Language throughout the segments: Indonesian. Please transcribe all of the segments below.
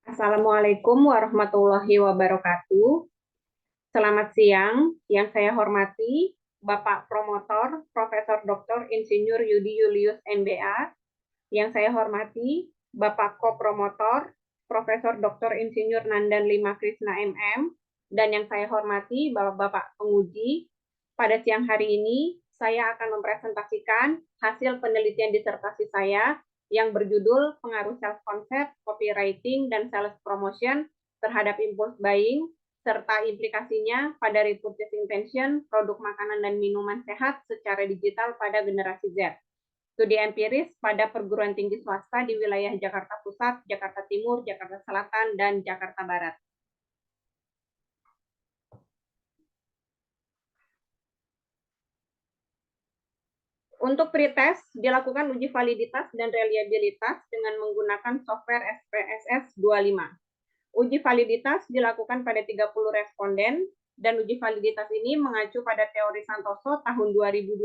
Assalamualaikum warahmatullahi wabarakatuh. Selamat siang, yang saya hormati Bapak Promotor Profesor Dr. Insinyur Yudi Julius MBA, yang saya hormati Bapak Kopromotor Profesor Dr. Insinyur Nandan Lima Krishna MM, dan yang saya hormati Bapak penguji. Pada siang hari ini saya akan mempresentasikan hasil penelitian disertasi saya yang berjudul Pengaruh Self-Concept, Copywriting, dan Sales Promotion terhadap Impulse Buying, serta implikasinya pada repurchase intention, produk makanan dan minuman sehat secara digital pada generasi Z. Studi empiris pada perguruan tinggi swasta di wilayah Jakarta Pusat, Jakarta Timur, Jakarta Selatan, dan Jakarta Barat. Untuk pretest, dilakukan uji validitas dan reliabilitas dengan menggunakan software SPSS 25. Uji validitas dilakukan pada 30 responden, dan uji validitas ini mengacu pada teori Santoso tahun 2012,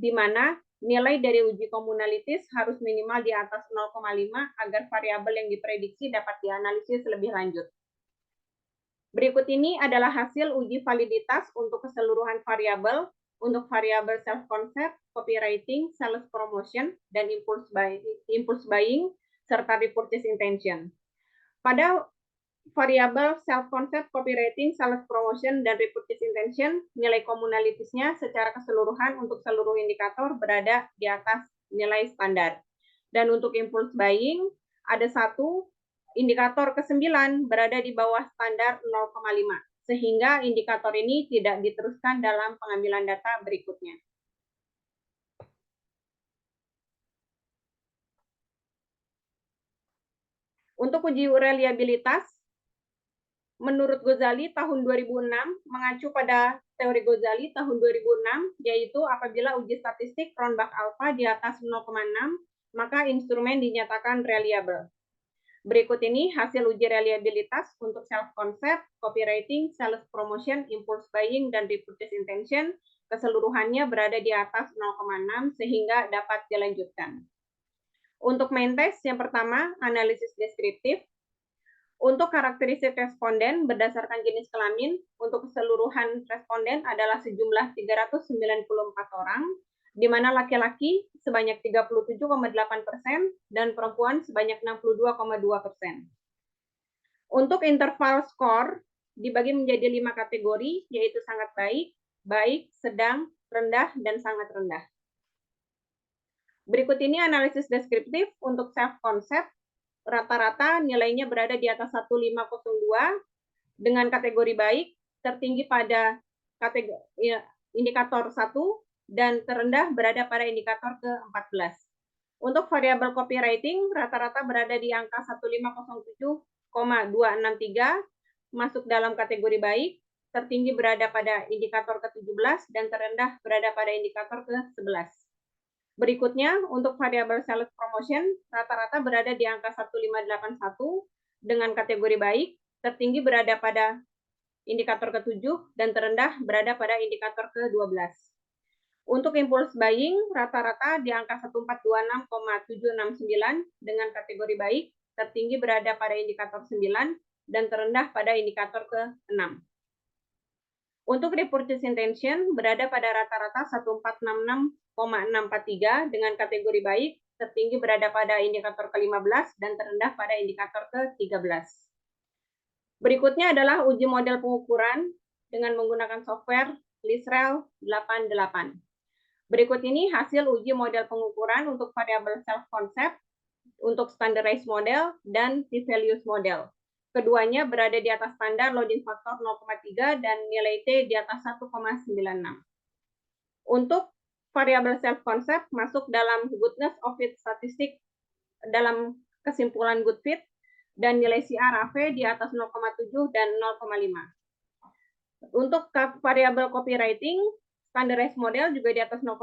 di mana nilai dari uji komunalitis harus minimal di atas 0,5 agar variabel yang diprediksi dapat dianalisis lebih lanjut. Berikut ini adalah hasil uji validitas untuk keseluruhan variabel untuk variabel self-concept, copywriting, sales promotion, dan impulse buying, serta repurchase intention. Pada variabel self-concept, copywriting, sales promotion, dan repurchase intention, nilai komunalitasnya secara keseluruhan untuk seluruh indikator berada di atas nilai standar. Dan untuk impulse buying, ada satu indikator ke-9 berada di bawah standar 0,5. Sehingga indikator ini tidak diteruskan dalam pengambilan data berikutnya. Untuk uji reliabilitas, menurut Ghazali tahun 2006 mengacu pada teori Ghazali tahun 2006, yaitu apabila uji statistik Cronbach alpha di atas 0,6, maka instrumen dinyatakan reliable. Berikut ini hasil uji reliabilitas untuk self-concept, copywriting, sales promotion, impulse buying, dan repurchase intention. Keseluruhannya berada di atas 0,6 sehingga dapat dilanjutkan. Untuk main test, yang pertama, analisis deskriptif. Untuk karakteristik responden berdasarkan jenis kelamin, untuk keseluruhan responden adalah sejumlah 394 orang, di mana laki-laki sebanyak 37,8% dan perempuan sebanyak 62,2%. Untuk interval skor dibagi menjadi 5 kategori, yaitu sangat baik, baik, sedang, rendah, dan sangat rendah. Berikut ini analisis deskriptif untuk self-concept. Rata-rata nilainya berada di atas 1502 dengan kategori baik, tertinggi pada kategori indikator 1, dan terendah berada pada indikator ke-14. Untuk variabel copywriting, rata-rata berada di angka 1507,263, masuk dalam kategori baik, tertinggi berada pada indikator ke-17, dan terendah berada pada indikator ke-11. Berikutnya, untuk variabel sales promotion, rata-rata berada di angka 1581 dengan kategori baik, tertinggi berada pada indikator ke-7, dan terendah berada pada indikator ke-12. Untuk impulse buying, rata-rata di angka 1426,769 dengan kategori baik, tertinggi berada pada indikator 9, dan terendah pada indikator ke-6. Untuk repurchase intention, berada pada rata-rata 1466,643 dengan kategori baik, tertinggi berada pada indikator ke-15, dan terendah pada indikator ke-13. Berikutnya adalah uji model pengukuran dengan menggunakan software LISREL 88. Berikut ini hasil uji model pengukuran untuk variabel self-concept, untuk standardized model, dan p-values model. Keduanya berada di atas standar loading factor 0,3 dan nilai T di atas 1,96. Untuk variabel self-concept masuk dalam goodness of fit statistik dalam kesimpulan good fit, dan nilai CR-AV di atas 0,7 dan 0,5. Untuk variabel copywriting, standardized model juga di atas 0,3,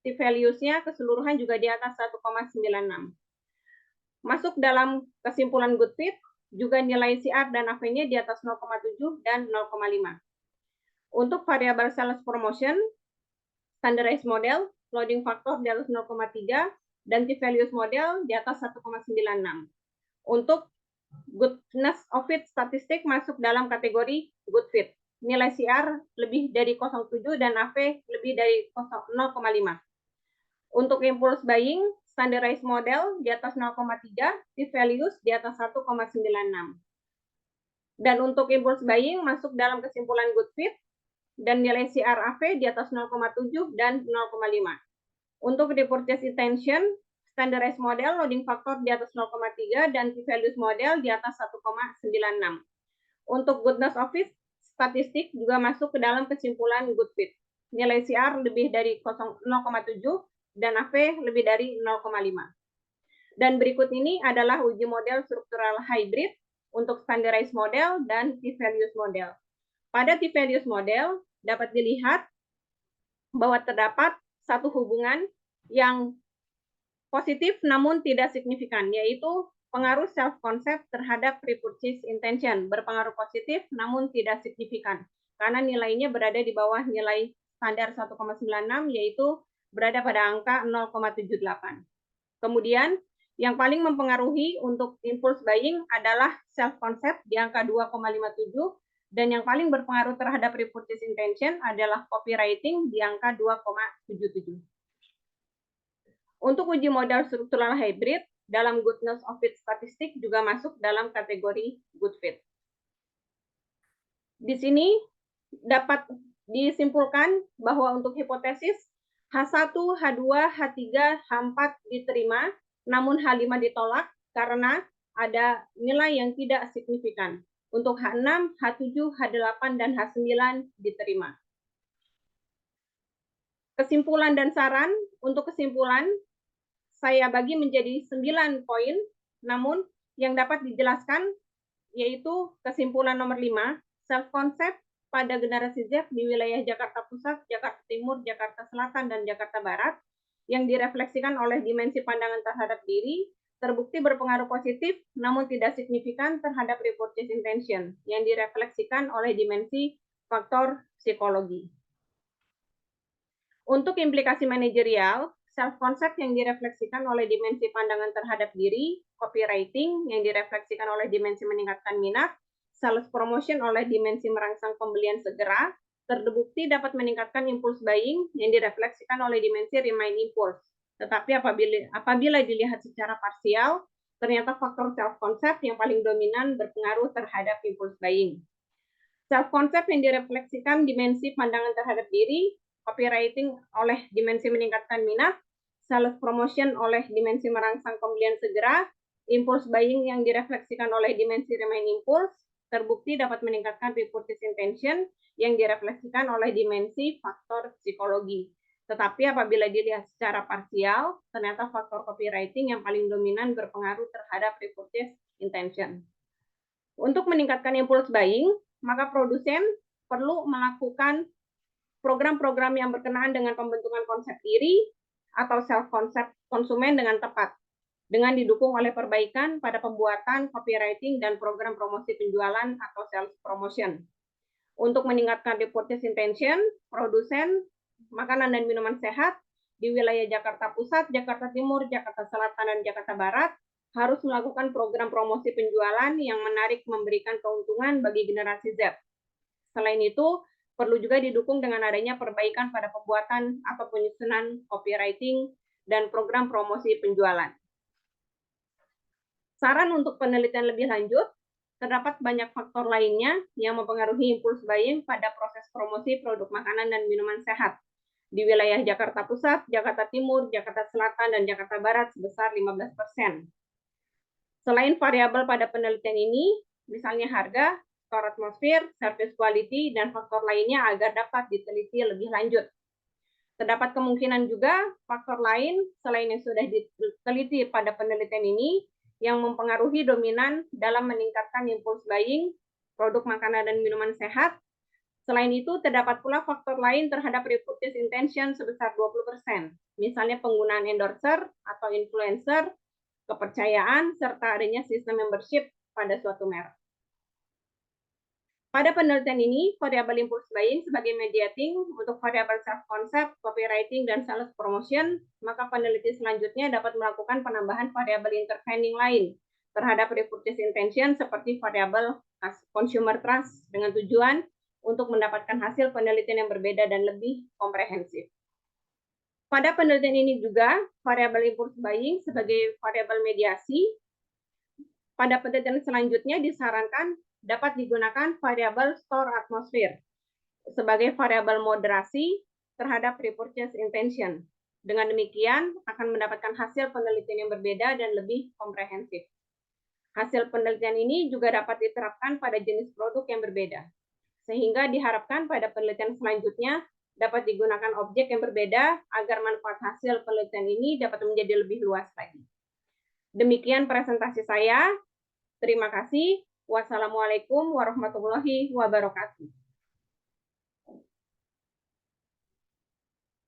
p-values-nya keseluruhan juga di atas 1,96. Masuk dalam kesimpulan good fit, juga nilai CR dan AV-nya di atas 0,7 dan 0,5. Untuk variabel sales promotion, standardized model, loading factor di atas 0,3, dan p-values model di atas 1,96. Untuk Goodness of fit statistik masuk dalam kategori good fit. Nilai CR lebih dari 0,7 dan AV lebih dari 0,5. Untuk impulse buying, standardized model di atas 0,3, p-values di atas 1,96. Dan untuk impulse buying masuk dalam kesimpulan good fit dan nilai CR-AV di atas 0,7 dan 0,5. Untuk repurchase intention, standardized model loading factor di atas 0,3 dan p-values model di atas 1,96. Untuk goodness of fit statistik juga masuk ke dalam kesimpulan good fit. Nilai CR lebih dari 0,7 dan AV lebih dari 0,5. Dan berikut ini adalah uji model struktural hybrid untuk standardized model dan p-values model. Pada p-values model dapat dilihat bahwa terdapat satu hubungan yang positif namun tidak signifikan, yaitu pengaruh self-concept terhadap repurchase intention berpengaruh positif namun tidak signifikan, karena nilainya berada di bawah nilai standar 1,96, yaitu berada pada angka 0,78. Kemudian, yang paling mempengaruhi untuk impulse buying adalah self-concept di angka 2,57, dan yang paling berpengaruh terhadap repurchase intention adalah copywriting di angka 2,77. Untuk uji modal struktural hybrid, dalam goodness of fit statistik juga masuk dalam kategori good fit. Di sini dapat disimpulkan bahwa untuk hipotesis H1, H2, H3, H4 diterima, namun H5 ditolak karena ada nilai yang tidak signifikan. Untuk H6, H7, H8, dan H9 diterima. Kesimpulan dan saran, untuk kesimpulan saya bagi menjadi 9 poin, namun yang dapat dijelaskan yaitu kesimpulan nomor 5, self-concept pada generasi Z di wilayah Jakarta Pusat, Jakarta Timur, Jakarta Selatan, dan Jakarta Barat yang direfleksikan oleh dimensi pandangan terhadap diri terbukti berpengaruh positif namun tidak signifikan terhadap repurchase intention yang direfleksikan oleh dimensi faktor psikologi. Untuk implikasi manajerial, self-concept yang direfleksikan oleh dimensi pandangan terhadap diri, copywriting yang direfleksikan oleh dimensi meningkatkan minat, sales promotion oleh dimensi merangsang pembelian segera, terbukti dapat meningkatkan impulse buying yang direfleksikan oleh dimensi remain impulse. Tetapi apabila dilihat secara parsial, ternyata faktor self-concept yang paling dominan berpengaruh terhadap impulse buying. Self-concept yang direfleksikan dimensi pandangan terhadap diri, copywriting oleh dimensi meningkatkan minat, sales promotion oleh dimensi merangsang pembelian segera, impulse buying yang direfleksikan oleh dimensi remain impulse, terbukti dapat meningkatkan repurchase intention yang direfleksikan oleh dimensi faktor psikologi. Tetapi apabila dilihat secara parsial, ternyata faktor copywriting yang paling dominan berpengaruh terhadap repurchase intention. Untuk meningkatkan impulse buying, maka produsen perlu melakukan program-program yang berkenaan dengan pembentukan konsep diri atau self-concept konsumen dengan tepat, dengan didukung oleh perbaikan pada pembuatan, copywriting, dan program promosi penjualan atau sales promotion. Untuk meningkatkan repurchase intention, produsen makanan dan minuman sehat di wilayah Jakarta Pusat, Jakarta Timur, Jakarta Selatan, dan Jakarta Barat harus melakukan program promosi penjualan yang menarik memberikan keuntungan bagi generasi Z. Selain itu, perlu juga didukung dengan adanya perbaikan pada pembuatan atau penyusunan copywriting dan program promosi penjualan. Saran untuk penelitian lebih lanjut, terdapat banyak faktor lainnya yang mempengaruhi impulse buying pada proses promosi produk makanan dan minuman sehat di wilayah Jakarta Pusat, Jakarta Timur, Jakarta Selatan, dan Jakarta Barat sebesar 15%. Selain variabel pada penelitian ini, misalnya harga, skor atmosfer, service quality, dan faktor lainnya agar dapat diteliti lebih lanjut. Terdapat kemungkinan juga faktor lain selain yang sudah diteliti pada penelitian ini yang mempengaruhi dominan dalam meningkatkan impulse buying produk makanan dan minuman sehat. Selain itu, terdapat pula faktor lain terhadap repurchase intention sebesar 20%, misalnya penggunaan endorser atau influencer, kepercayaan, serta adanya sistem membership pada suatu merek. Pada penelitian ini, variabel impulse buying sebagai mediating untuk variabel self-concept, copywriting, dan sales promotion, maka peneliti selanjutnya dapat melakukan penambahan variabel intervening lain terhadap repurchase intention seperti variabel consumer trust dengan tujuan untuk mendapatkan hasil penelitian yang berbeda dan lebih komprehensif. Pada penelitian ini juga, variabel impulse buying sebagai variabel mediasi. Pada penelitian selanjutnya disarankan dapat digunakan variabel store atmosphere sebagai variabel moderasi terhadap repurchase intention. Dengan demikian, akan mendapatkan hasil penelitian yang berbeda dan lebih komprehensif. Hasil penelitian ini juga dapat diterapkan pada jenis produk yang berbeda, sehingga diharapkan pada penelitian selanjutnya dapat digunakan objek yang berbeda agar manfaat hasil penelitian ini dapat menjadi lebih luas lagi. Demikian presentasi saya. Terima kasih. Wassalamualaikum warahmatullahi wabarakatuh.